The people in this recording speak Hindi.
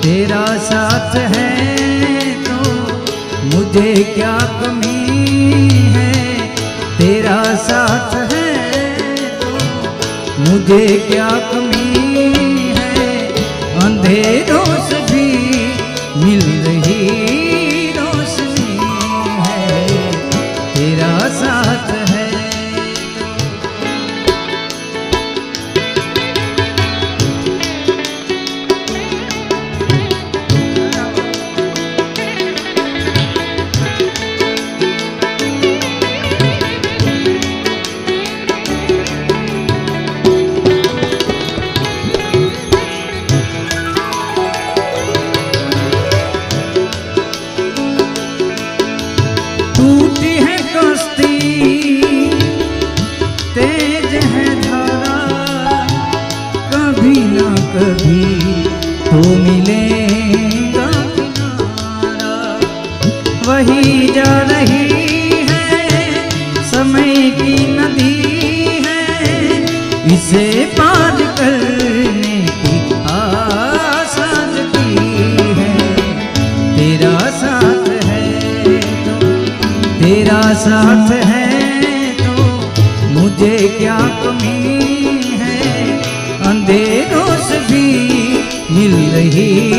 तेरा साथ है तो मुझे क्या कमी है, तेरा साथ है तो मुझे क्या कमी है। अंधेरों से भी मिल रही रोशनी है, तेरा साथ है। टूटी है कश्ती तेज है धारा, कभी ना कभी तो मिलेगा किनारा। वही जा रही है समय की नदी है, इसे पार करने की आशा जगी है। तेरा साथ है तो, तेरा साथ है तो मुझे क्या कमी है। अंधेरों से भी मिल रही